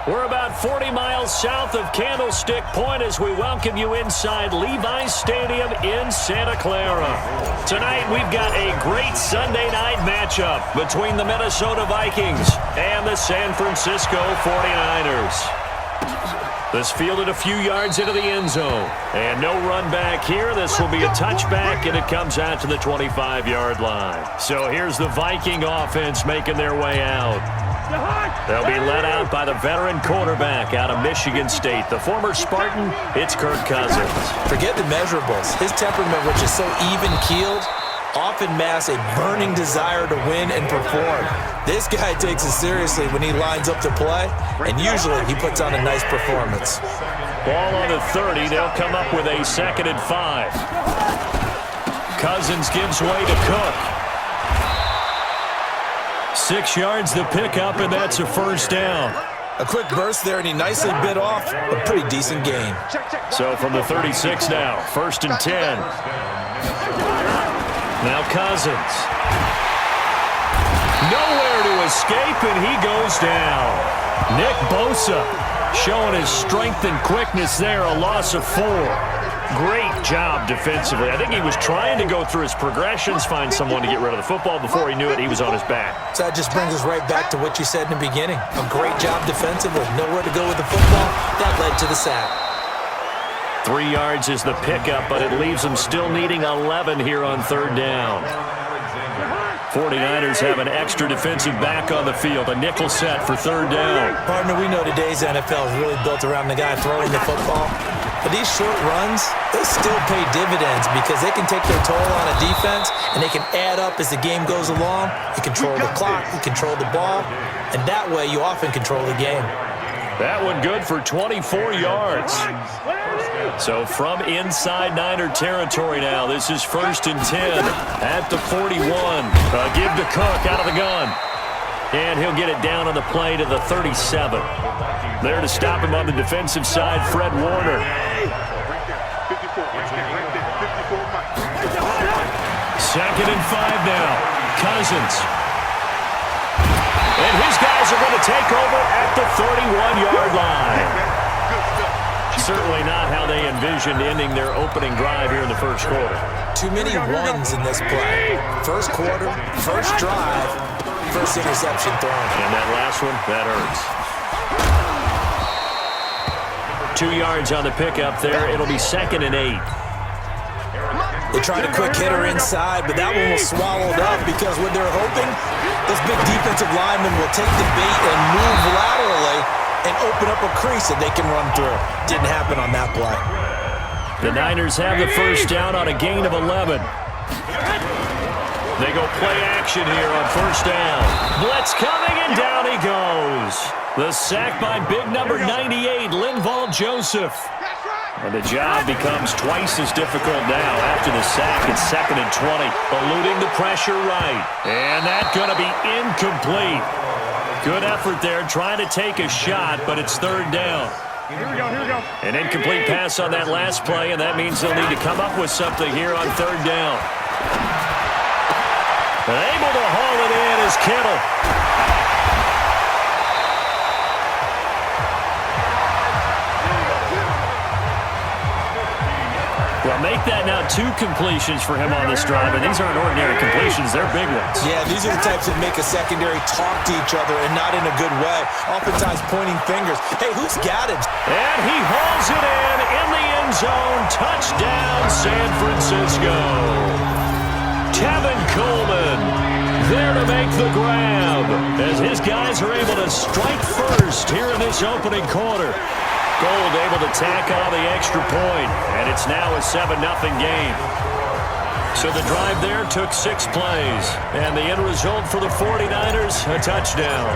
We're about 40 miles south of Candlestick Point as we welcome you inside Levi's Stadium in Santa Clara. Tonight we've got a great Sunday night matchup between the Minnesota Vikings and the San Francisco 49ers. This fielded a few yards into the end zone. And no run back here. This will be a touchback, and it comes out to the 25-yard line. So here's the Viking offense making their way out. They'll be led out by the veteran quarterback out of Michigan State. The former Spartan, it's Kirk Cousins. Forget the measurables. His temperament, which is so even-keeled, often masks a burning desire to win and perform. This guy takes it seriously when he lines up to play, and usually he puts on a nice performance. Ball on the 30. They'll come up with a 2nd and 5. Cousins gives way to Cook. 6 yards the pickup, and that's a first down. A quick burst there, and he nicely bit off a pretty decent gain. So from the 36 now, 1st and 10. Now Cousins. Nowhere to escape, and he goes down. Nick Bosa showing his strength and quickness there, a loss of 4. Great job defensively. I think he was trying to go through his progressions, find someone to get rid of the football. Before he knew it, he was on his back. So that just brings us right back to what you said in the beginning. A great job defensively. Nowhere to go with the football. That led to the sack. 3 yards is the pickup, but it leaves them still needing 11 here on 3rd down. 49ers have an extra defensive back on the field, a nickel set for 3rd down. Partner, we know today's NFL is really built around the guy throwing the football. But these short runs, they still pay dividends because they can take their toll on a defense and they can add up as the game goes along. You control the clock, you control the ball, and that way you often control the game. That one good for 24 yards. So from inside Niner territory now, this is 1st and 10 at the 41. Give to Cook out of the gun. And he'll get it down on the play to the 37. There to stop him on the defensive side, Fred Warner. 2nd and 5 now. Cousins. And his guys are going to take over at the 31-yard line. Certainly not how they envisioned ending their opening drive here in the 1st quarter. Too many ones in this play. 1st quarter, 1st drive, 1st interception thrown. And that last one, that hurts. 2 yards on the pickup there. It'll be 2nd and 8. They tried a quick hitter inside, but that one was swallowed up because what they're hoping, this big defensive lineman will take the bait and move laterally and open up a crease that they can run through. Didn't happen on that play. The Niners have the 1st down on a gain of 11. They go play action here on 1st down. Blitz coming, and down he goes. The sack by big number 98, Linval Joseph. And the job becomes twice as difficult now after the sack. It's 2nd and 20, eluding the pressure right. And that's going to be incomplete. Good effort there, trying to take a shot, but it's 3rd down. Here we go. An incomplete pass on that last play, and that means they'll need to come up with something here on 3rd down. Able to haul it in is Kittle. Well, make that now 2 completions for him on this drive, and these aren't ordinary completions. They're big ones. Yeah, these are the types that make a secondary talk to each other and not in a good way. Oftentimes pointing fingers. Hey, who's got it? And he hauls it in the end zone. Touchdown, San Francisco. Tevin Coleman there to make the grab as his guys are able to strike first here in this opening quarter. Gold able to tack on the extra point, and it's now a 7-0 game. So the drive there took 6 plays, and the end result for the 49ers, a touchdown.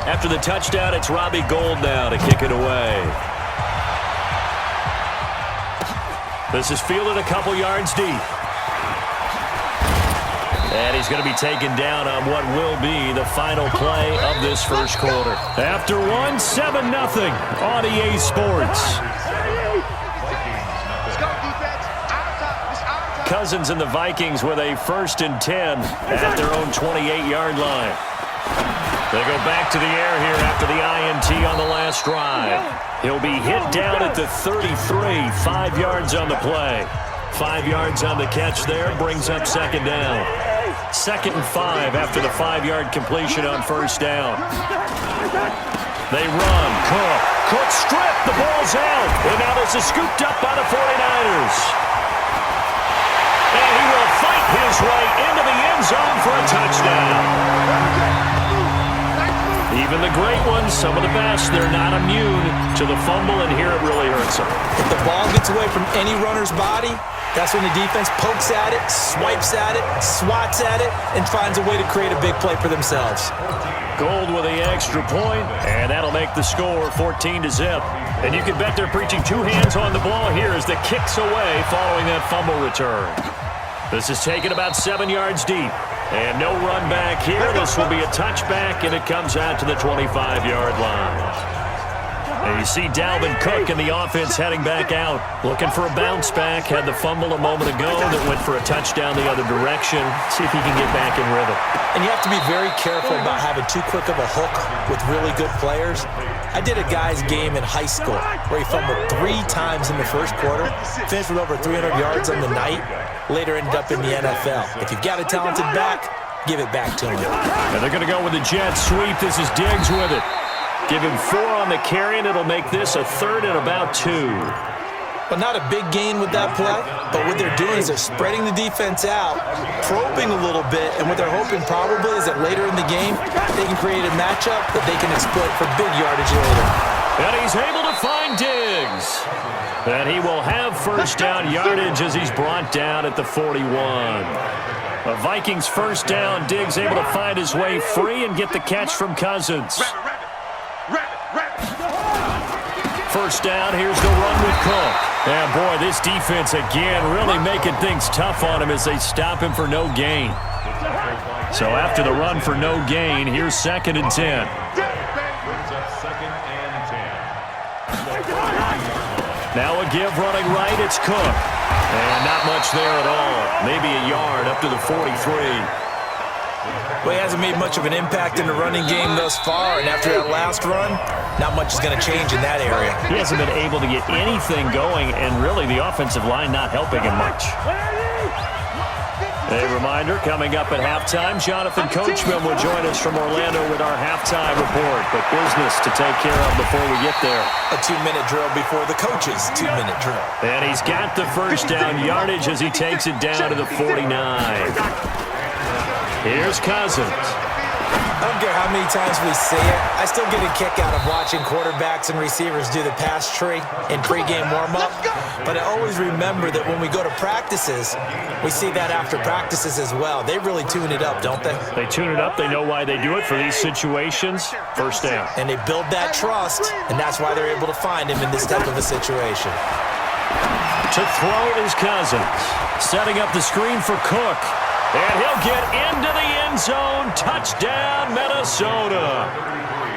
After the touchdown, it's Robbie Gould now to kick it away. This is fielded a couple yards deep. And he's going to be taken down on what will be the final play of this 1st quarter. After 7-0 on EA Sports. Cousins and the Vikings with a 1st and 10 at their own 28-yard line. They go back to the air here after the INT. he on the last drive? He'll be hit down at the 33, 5 yards on the play. 5 yards on the catch there, brings up second down. 2nd and 5 after the 5-yard completion on first down. They run. Cook stripped. The ball's out. And now this is scooped up by the 49ers. And he will fight his way into the end zone for a touchdown. Even the great ones, some of the best, they're not immune to the fumble, and here it really hurts them. If the ball gets away from any runner's body, that's when the defense pokes at it, swipes at it, swats at it, and finds a way to create a big play for themselves. Gold with the extra point, and that'll make the score 14-0. And you can bet they're preaching 2 hands on the ball here as the kick's away following that fumble return. This is taken about 7 yards deep. And no run back here. This will be a touchback, and it comes out to the 25-yard line. And you see Dalvin Cook and the offense heading back out, looking for a bounce back. Had the fumble a moment ago that went for a touchdown the other direction. See if he can get back in rhythm. And you have to be very careful about having too quick of a hook with really good players. I did a guy's game in high school where he fumbled 3 times in the first quarter, finished with over 300 yards on the night, later ended up in the NFL. If you've got a talented back, give it back to him. And they're going to go with the jet sweep. This is Diggs with it. Give him 4 on the carry, and it'll make this a 3rd and about 2. Well, not a big gain with that play, but what they're doing is they're spreading the defense out, probing a little bit, and what they're hoping probably is that later in the game, they can create a matchup that they can exploit for big yardage later. And he's able to find Diggs. And he will have first down yardage as he's brought down at the 41. A Vikings first down. Diggs able to find his way free and get the catch from Cousins. First down, here's the run with Cook. And boy, this defense again really making things tough on him as they stop him for no gain. So after the run for no gain, here's 2nd and 10. Now a give running right, it's Cook. And not much there at all. Maybe a yard up to the 43. Well, he hasn't made much of an impact in the running game thus far, and after that last run, not much is going to change in that area. He hasn't been able to get anything going, and really the offensive line not helping him much. A reminder, coming up at halftime, Jonathan Coachman will join us from Orlando with our halftime report, but business to take care of before we get there. A 2-minute drill before the coach's 2-minute drill. And he's got the first down yardage as he takes it down to the 49. Here's Cousins. I don't care how many times we see it. I still get a kick out of watching quarterbacks and receivers do the pass tree in pregame warm-up. But I always remember that when we go to practices, we see that after practices as well. They really tune it up, don't they? They tune it up. They know why they do it for these situations. First down. And they build that trust, and that's why they're able to find him in this type of a situation. To throw is Cousins. Setting up the screen for Cook. And he'll get into the end zone. Touchdown, Minnesota.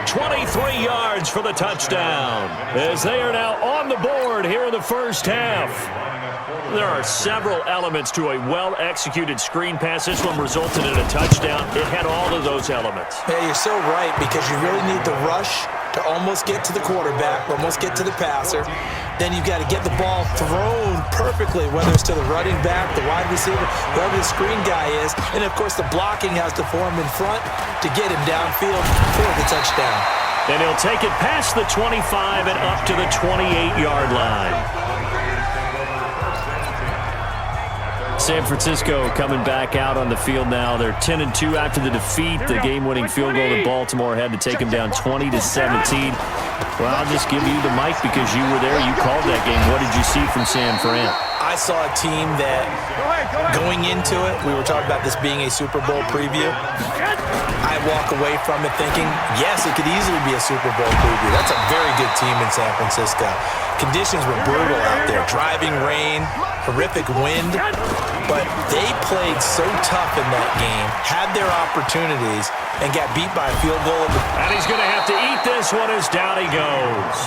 23 yards for the touchdown as they are now on the board here in the first half. There are several elements to a well-executed screen pass. This one resulted in a touchdown. It had all of those elements. Yeah, you're so right, because you really need the rush to almost get to the quarterback, almost get to the passer. Then you've got to get the ball thrown perfectly, whether it's to the running back, the wide receiver, whoever the screen guy is. And, of course, the blocking has to form in front to get him downfield for the touchdown. And he'll take it past the 25 and up to the 28-yard line. San Francisco coming back out on the field now. They're 10-2 after the defeat. The game-winning field goal that Baltimore had to take them down 20-17. Well, I'll just give you the mic because you were there. You called that game. What did you see from San Fran? I saw a team that, going into it, we were talking about this being a Super Bowl preview. I walk away from it thinking, yes, it could easily be a Super Bowl preview. That's a very good team in San Francisco. Conditions were brutal out there. Driving rain, horrific wind. But they played so tough in that game, had their opportunities, and got beat by a field goal. And he's going to have to eat this one as down he goes.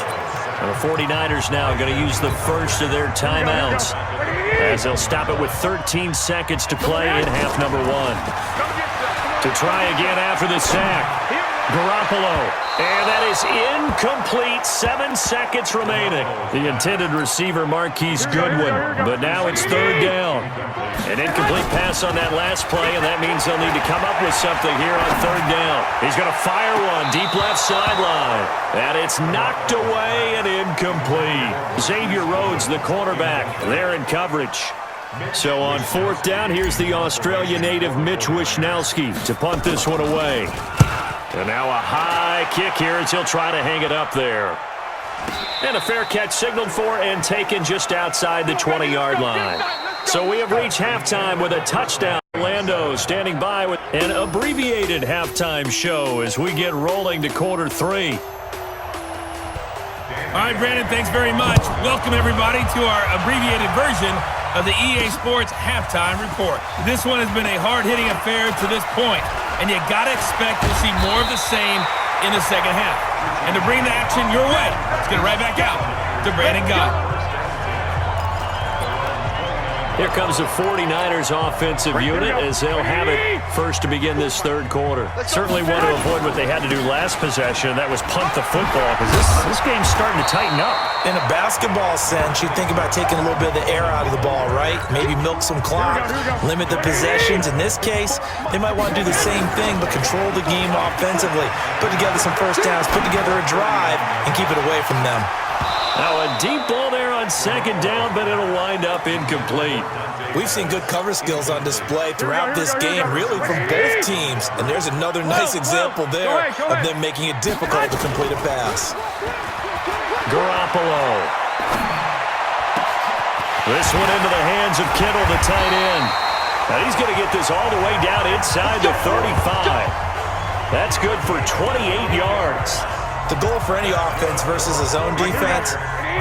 And the 49ers now going to use the first of their timeouts as they'll stop it with 13 seconds to play in half number 1. To try again after the sack. Garoppolo. And that is incomplete. 7 seconds remaining. The intended receiver, Marquise Goodwin. But now it's third down. An incomplete pass on that last play, and that means they'll need to come up with something here on third down. He's going to fire one deep left sideline. And it's knocked away and incomplete. Xavier Rhodes, the cornerback, there in coverage. So on fourth down, here's the Australia native Mitch Wishnowski to punt this one away. And now a high kick here as he'll try to hang it up there. And a fair catch signaled for and taken just outside the 20-yard line. So we have reached halftime with a touchdown. Orlando standing by with an abbreviated halftime show as we get rolling to quarter three. All right, Brandon, thanks very much. Welcome, everybody, to our abbreviated version of the EA Sports Halftime Report. This one has been a hard-hitting affair to this point, and you got to expect to see more of the same in the second half. And to bring the action your way, let's get it right back out to Brandon Gott. Here comes the 49ers offensive unit as they'll have it first to begin this third quarter. Certainly want to avoid what they had to do last possession. That was punt the football because this game's starting to tighten up. In a basketball sense, you think about taking a little bit of the air out of the ball, right? Maybe milk some clock, limit the possessions. In this case, they might want to do the same thing but control the game offensively. Put together some first downs, put together a drive, and keep it away from them. Now a deep ball there on second down, but it'll wind up incomplete. We've seen good cover skills on display throughout this game, really from both teams. And there's another nice example there of them making it difficult to complete a pass. Garoppolo. This one into the hands of Kittle, the tight end. Now he's going to get this all the way down inside the 35. That's good for 28 yards. The goal for any offense versus a zone defense,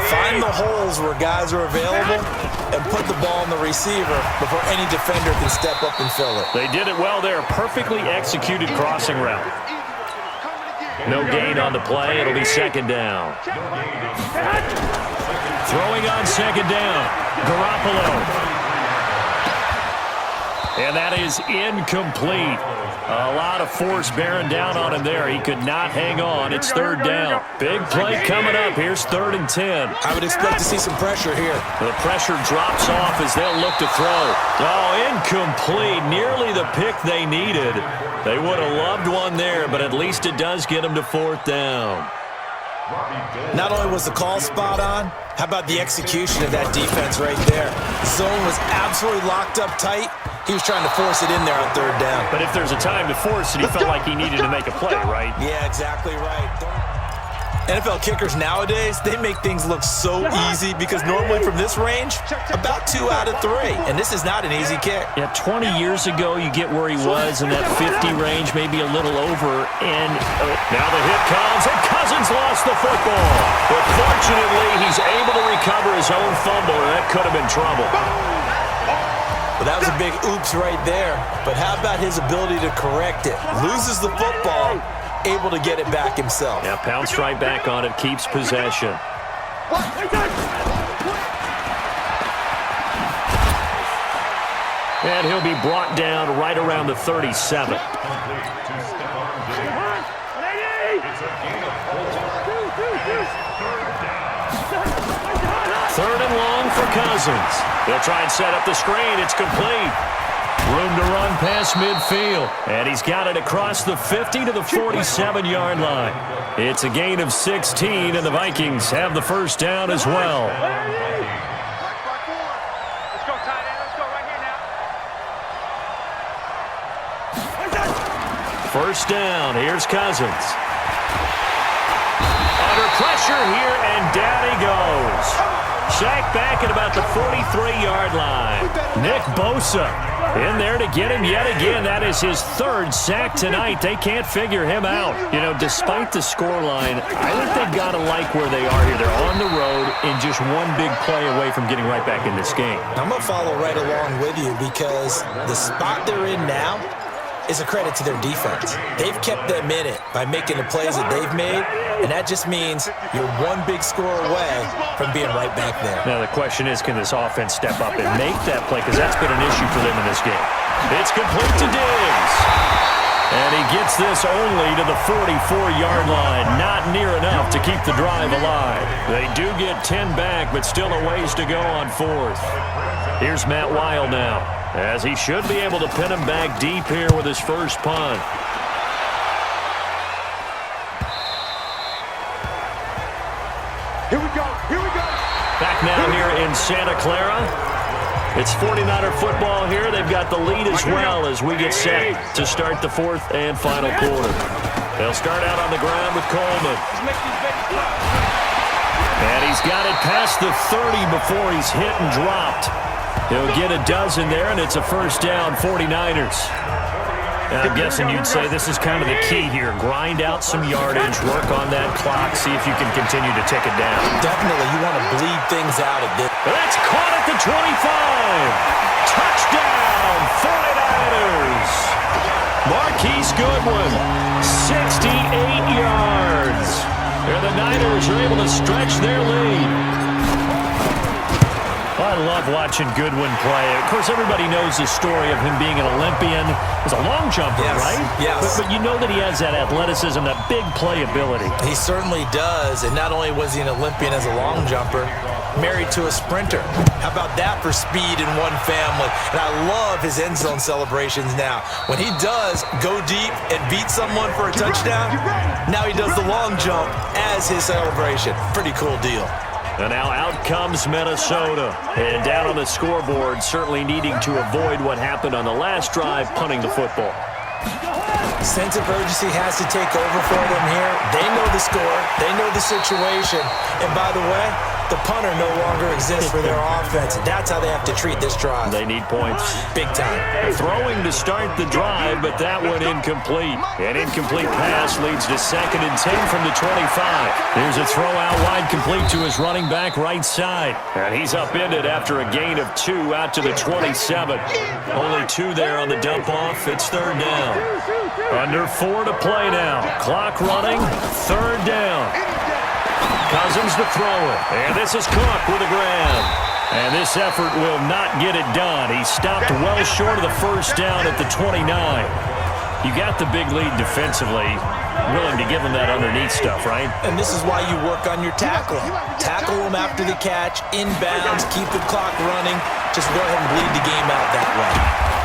find the holes where guys are available and put the ball in the receiver before any defender can step up and fill it. They did it well there. Perfectly executed crossing route. No gain on the play. It'll be second down. Throwing on second down. Garoppolo. And that is incomplete. A lot of force bearing down on him there. He could not hang on. It's third down. Big play coming up. Here's 3rd and 10. I would expect to see some pressure here. The pressure drops off as they'll look to throw. Oh, incomplete. Nearly the pick they needed. They would have loved one there, but at least it does get them to 4th down. Not only was the call spot on, how about the execution of that defense right there? Zone was absolutely locked up tight. He was trying to force it in there on 3rd down. But if there's a time to force it, he felt like he needed to make a play, right? Yeah, exactly right. NFL kickers nowadays, they make things look so easy because normally from this range, about 2 out of 3. And this is not an easy kick. Yeah, 20 years ago, you get where he was in that 50 range, maybe a little over. And now the hit comes, and Cousins lost the football. But fortunately, he's able to recover his own fumble, and that could have been trouble. Well, that was a big oops right there. But how about his ability to correct it? Loses the football, able to get it back himself. Yeah, pounced right back on it, keeps possession. And he'll be brought down right around the 37. Third and long for Cousins. They'll try and set up the screen. It's complete. Room to run past midfield. And he's got it across the 50 to the 47-yard line. It's a gain of 16, and the Vikings have the first down as well. First down. Here's Cousins. Under pressure here, and down he goes. Sacked back at about the 43-yard line. Nick Bosa in there to get him yet again. That is his 3rd sack tonight. They can't figure him out. You know, despite the scoreline, I think they've got to like where they are here. They're on the road and just one big play away from getting right back in this game. I'm going to follow right along with you because the spot they're in now is a credit to their defense. They've kept them in it by making the plays that they've made, and that just means you're one big score away from being right back there. Now the question is, can this offense step up and make that play? Because that's been an issue for them in this game. It's complete to Diggs. And he gets this only to the 44-yard line. Not near enough to keep the drive alive. They do get 10 back, but still a ways to go on fourth. Here's Matt Weil now, as he should be able to pin him back deep here with his first punt. Here we go. Here we go. Back now here in Santa Clara. It's 49er football here. They've got the lead as well as we get set to start the fourth and final quarter. They'll start out on the ground with Coleman. And he's got it past the 30 before he's hit and dropped. He'll get a dozen there, and it's a first down, 49ers. I'm guessing you'd say this is kind of the key here. Grind out some yardage, work on that clock, see if you can continue to tick it down. Definitely, you want to bleed things out a bit. That's caught at the 25. Touchdown, 49ers. Marquise Goodwin, 68 yards. And the Niners are able to stretch their lead. I love watching Goodwin play. Of course, everybody knows the story of him being an Olympian. He's a long jumper, Yes, right? yes. But you know that he has that athleticism, that big playability. He certainly does, and not only was he an Olympian as a long jumper, married to a sprinter. How about that for speed in one family? And I love his end zone celebrations now. When he does go deep and beat someone for a touchdown, now he does the long jump as his celebration. Pretty cool deal. And now out comes Minnesota. And down on the scoreboard, certainly needing to avoid what happened on the last drive, punting the football. Sense of urgency has to take over for them here. They know the score. They know the situation. And by the way, the punter no longer exists for their offense. That's how they have to treat this drive. They need points. Big time. Throwing to start the drive, but that one incomplete. An incomplete pass leads to 2nd and 10 from the 25. Here's a throw out wide, complete to his running back right side. And he's upended after a gain of 2 out to the 27. Only 2 there on the dump off. It's 3rd down. Under 4 to play now. Clock running. 3rd down. Cousins to throw it. And this is Cook with a grab. And this effort will not get it done. He stopped well short of the first down at the 29. You got the big lead defensively. Willing to give him that underneath stuff, right? And this is why you work on your tackling. Tackle him after the catch, inbounds, keep the clock running. Just go ahead and bleed the game out that way.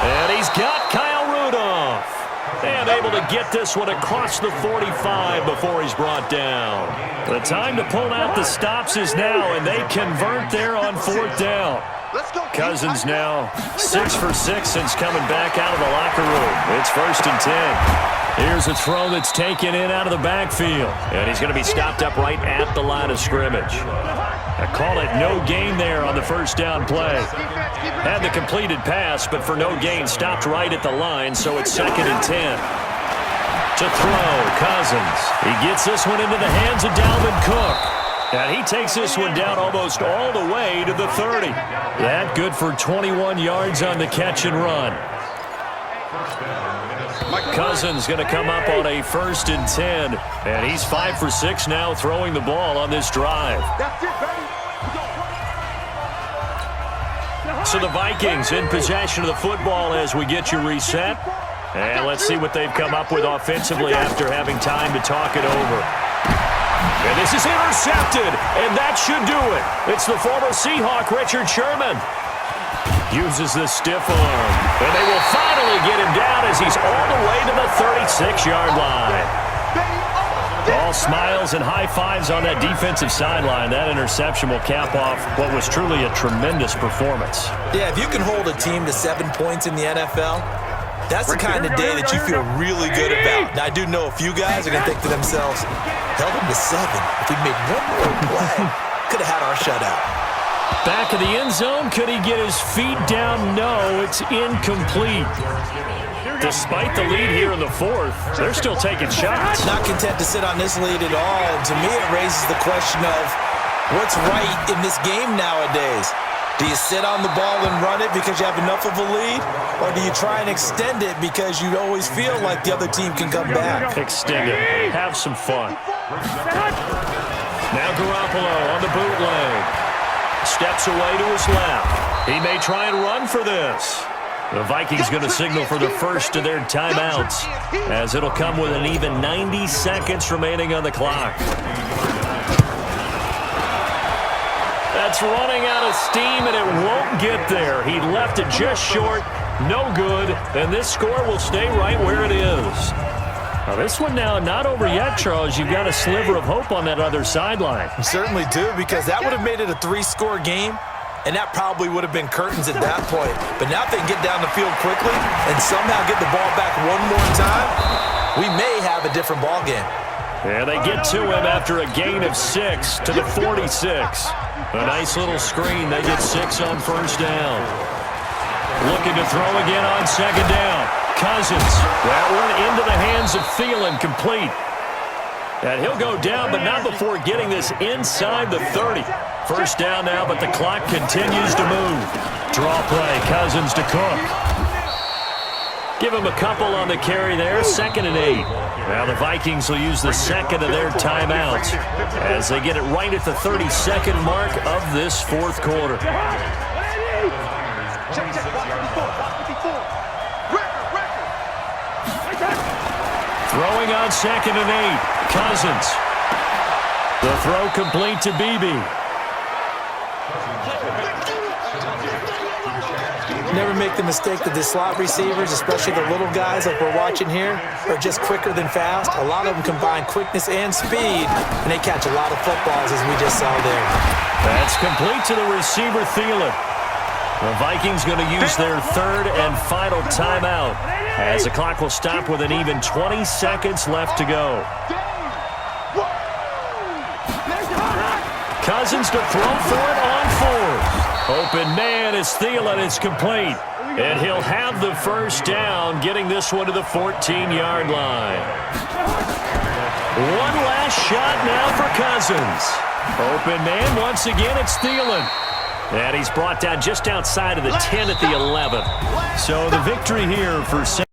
And he's got Kyle Rudolph. And able to get this one across the 45 before he's brought down. The time to pull out the stops is now, and they convert there on 4th down. Cousins now 6 for 6 since coming back out of the locker room. It's 1st and 10. Here's a throw that's taken in out of the backfield. And he's going to be stopped up right at the line of scrimmage. I call it no gain there on the first down play. Had the completed pass, but for no gain, stopped right at the line, so it's 2nd and 10. To throw, Cousins. He gets this one into the hands of Dalvin Cook. And he takes this one down almost all the way to the 30. That good for 21 yards on the catch and run. Cousins going to come up on a 1st and 10. And he's 5 for 6 now throwing the ball on this drive. So the Vikings in possession of the football as we get you reset. And let's see what they've come up with offensively after having time to talk it over. And this is intercepted, and that should do it. It's the former Seahawk, Richard Sherman. Uses the stiff arm, and they will finally get him down as he's all the way to the 36-yard line. All smiles and high fives on that defensive sideline. That interception will cap off what was truly a tremendous performance. Yeah, if you can hold a team to 7 points in the NFL, that's the kind of day that you feel really good about. Now, I do know a few guys are going to think to themselves, held them to 7. If we made one more play, could have had our shutout. Back of the end zone, could he get his feet down? No, it's incomplete. Despite the lead here in the 4th, they're still taking shots. Not content to sit on this lead at all. And to me, it raises the question of what's right in this game nowadays. Do you sit on the ball and run it because you have enough of a lead? Or do you try and extend it because you always feel like the other team can come back? Extend it. Have some fun. Now Garoppolo on the bootleg. Steps away to his left. He may try and run for this. The Vikings going to signal for the first of their timeouts, as it'll come with an even 90 seconds remaining on the clock. That's running out of steam, and it won't get there. He left it just short. No good. And this score will stay right where it is. Now, this one now not over yet, Charles. You've got a sliver of hope on that other sideline. You certainly do, because that would have made it a 3-score game, and that probably would have been curtains at that point. But now if they can get down the field quickly and somehow get the ball back one more time, we may have a different ball game. Yeah, they get to him after a gain of 6 to the 46. A nice little screen. They get 6 on first down. Looking to throw again on second down. Cousins. That one into the hands of Thielen, complete. And he'll go down, but not before getting this inside the 30. First down now, but the clock continues to move. Draw play, Cousins to Cook. Give him a couple on the carry there, 2nd and 8. Now the Vikings will use the second of their timeouts as they get it right at the 32nd mark of this fourth quarter. Throwing on 2nd and 8. Cousins. The throw complete to Beebe. Never make the mistake that the slot receivers, especially the little guys like we're watching here, are just quicker than fast. A lot of them combine quickness and speed, and they catch a lot of footballs, as we just saw there. That's complete to the receiver, Thielen. The Vikings going to use their third and final timeout, as the clock will stop with an even 20 seconds left to go. Cousins to throw for it on 4th. Open man is Thielen. It's complete. And he'll have the first down, getting this one to the 14-yard line. One last shot now for Cousins. Open man, once again, it's Thielen. And he's brought down just outside of the 10 at the 11. So the victory here for